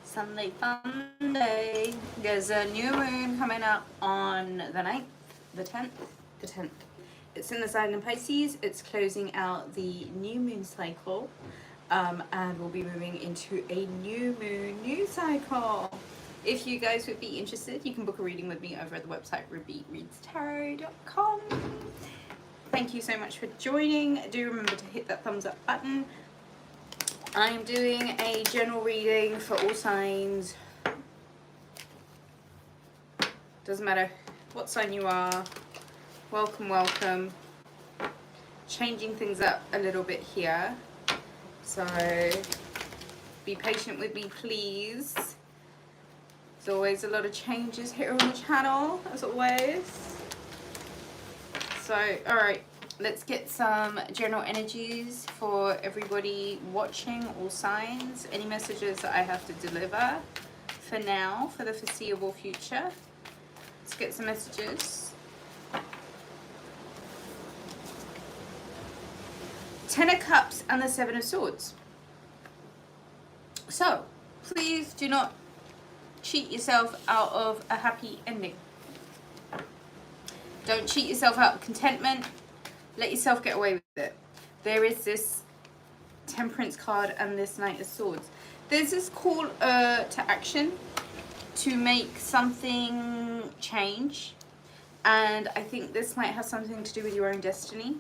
Sunday fun day. There's a new moon coming up on the 9th, the 10th, the 10th. It's in the sign of Pisces. It's closing out the new moon cycle. And we'll be moving into a new moon, new cycle. If you guys would be interested, you can book a reading with me over at the website rubyreadstarot.com. Thank you so much for joining. Do remember to hit that thumbs up button. I'm doing a general reading for all signs. Doesn't matter what sign you are. Welcome, welcome. Changing things up a little bit here. So be patient with me, please. There's always a lot of changes here on the channel, as always. So, alright. Let's get some general energies for everybody watching, all signs. Any messages that I have to deliver for now, for the foreseeable future. Let's get some messages. 10 of Cups and the 7 of Swords. So, please do not cheat yourself out of a happy ending. Don't cheat yourself out of contentment. Let yourself get away with it. There is this Temperance card and this Knight of Swords. There's this call to action to make something change. And I think this might have something to do with your own destiny.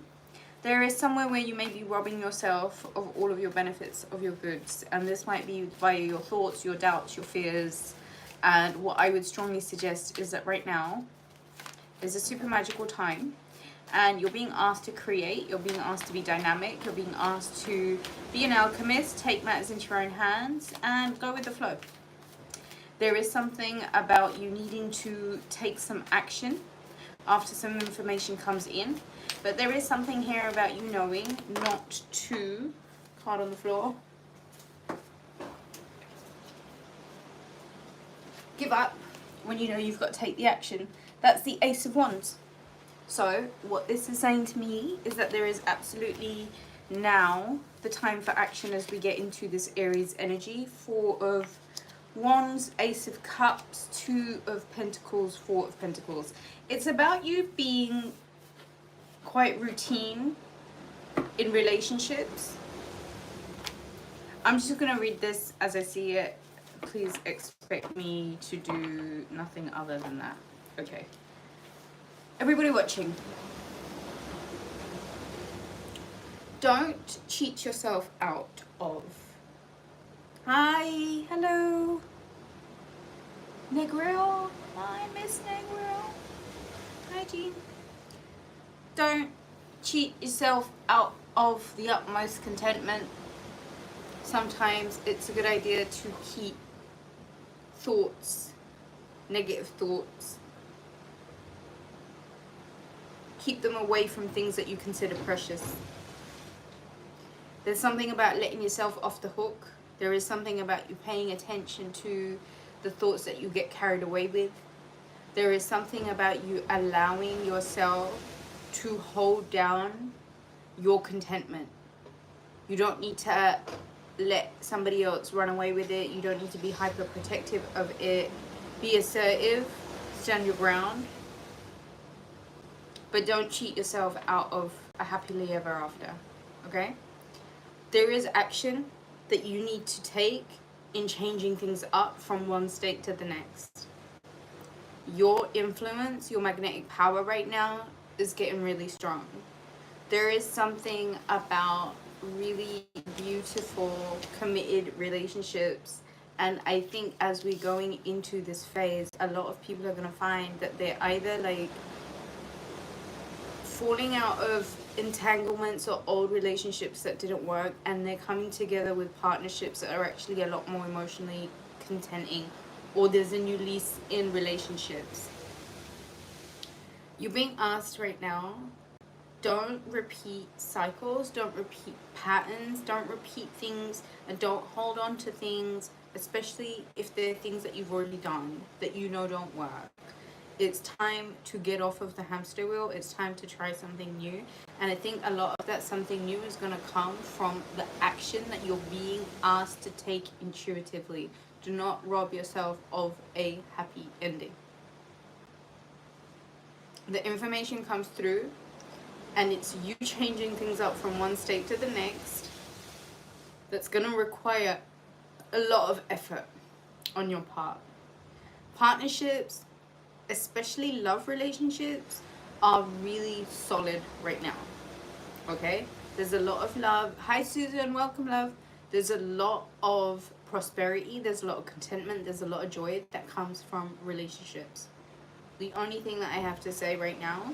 There is somewhere where you may be robbing yourself of all of your benefits, of your goods. And this might be via your thoughts, your doubts, your fears. And what I would strongly suggest is that right now is a super magical time. And you're being asked to create, you're being asked to be dynamic, you're being asked to be an alchemist, take matters into your own hands, and go with the flow. There is something about you needing to take some action after some information comes in. But there is something here about you knowing not to, card on the floor, give up when you know you've got to take the action. That's the Ace of Wands. So what this is saying to me is that there is absolutely now the time for action as we get into this Aries energy. 4 of Wands, Ace of Cups, 2 of Pentacles, 4 of Pentacles. It's about you being quite routine in relationships. I'm just going to read this as I see it. Please expect me to do nothing other than that. Okay. Everybody watching, don't cheat yourself out of. Hi, hello, Negril. Hi, Miss Negril. Hi, Jean. Don't cheat yourself out of the utmost contentment. Sometimes it's a good idea to keep thoughts, negative thoughts, keep them away from things that you consider precious. There's something about letting yourself off the hook. There is something about you paying attention to the thoughts that you get carried away with. There is something about you allowing yourself to hold down your contentment. You don't need to let somebody else run away with it. You don't need to be hyper protective of it. Be assertive, stand your ground. But don't cheat yourself out of a happily ever after, okay? There is action that you need to take in changing things up from one state to the next. Your influence, your magnetic power right now is getting really strong. There is something about really beautiful, committed relationships. And I think as we're going into this phase, a lot of people are going to find that they're either like falling out of entanglements or old relationships that didn't work, and they're coming together with partnerships that are actually a lot more emotionally contenting, or there's a new lease in relationships. You're being asked right now, don't repeat cycles, don't repeat patterns, don't repeat things, and don't hold on to things, especially if they're things that you've already done that you know don't work. It's time to get off of the hamster wheel. It's time to try something new. And I think a lot of that something new is going to come from the action that you're being asked to take intuitively. Do not rob yourself of a happy ending. The information comes through and it's you changing things up from one state to the next. That's going to require a lot of effort on your part. Partnerships, especially love relationships, are really solid right now. Okay? There's a lot of love. Hi Susan, welcome love. There's a lot of prosperity, there's a lot of contentment, there's a lot of joy that comes from relationships. The only thing that I have to say right now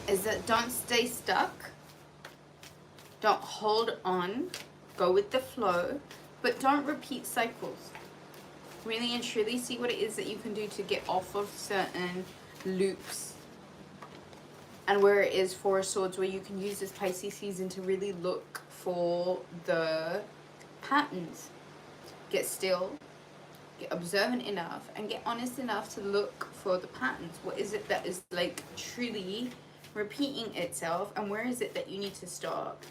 is that don't stay stuck. Don't hold on. Go with the flow, but don't repeat cycles. Really and truly see what it is that you can do to get off of certain loops. And where it is Four of Swords, where you can use this Pisces season to really look for the patterns. Get still, get observant enough, and get honest enough to look for the patterns. What is it that is like truly repeating itself, and where is it that you need to stop?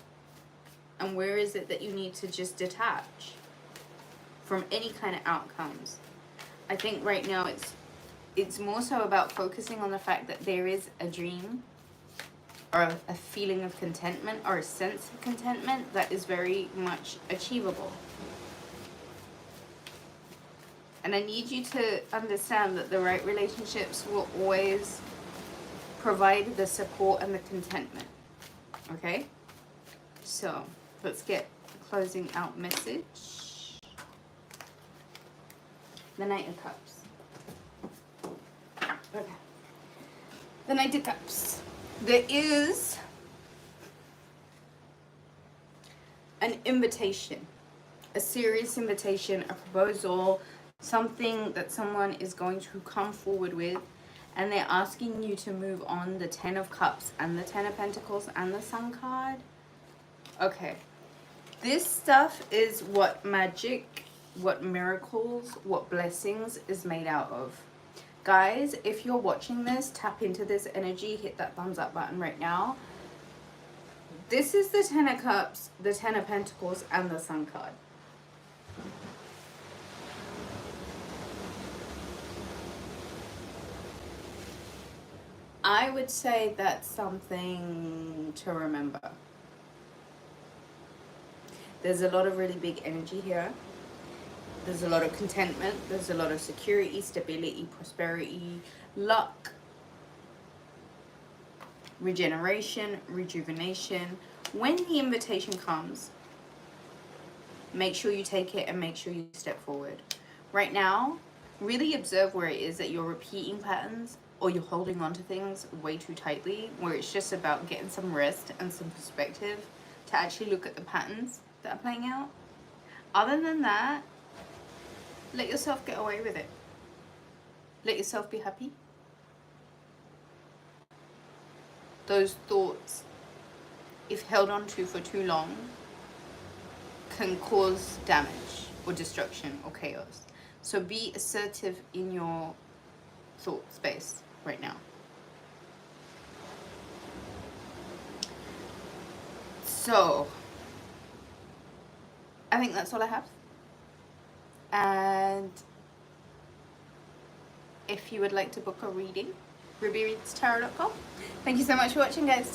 And where is it that you need to just detach from any kind of outcomes? I think right now it's more so about focusing on the fact that there is a dream or a feeling of contentment or a sense of contentment that is very much achievable. And I need you to understand that the right relationships will always provide the support and the contentment. Okay? So, let's get a closing out message. The Knight of Cups. Okay. The Knight of Cups. There is an invitation, a serious invitation, a proposal, something that someone is going to come forward with, and they're asking you to move on. The Ten of Cups and the Ten of Pentacles and the Sun card. Okay. This stuff is what magic, what miracles, what blessings is made out of. Guys, if you're watching this, tap into this energy, hit that thumbs up button right now. This is the Ten of Cups, the Ten of Pentacles, and the Sun card. I would say that's something to remember. There's a lot of really big energy here. There's a lot of contentment. There's a lot of security, stability, prosperity, luck, regeneration, rejuvenation. When the invitation comes, make sure you take it and make sure you step forward. Right now, really observe where it is that you're repeating patterns or you're holding on to things way too tightly, where it's just about getting some rest and some perspective to actually look at the patterns that are playing out. Other than that, let yourself get away with it. Let yourself be happy. Those thoughts, if held on to for too long, can cause damage or destruction or chaos. So be assertive in your thought space right now. So, I think that's all I have. And if you would like to book a reading, rubyreadstarot.com. Thank you so much for watching, guys.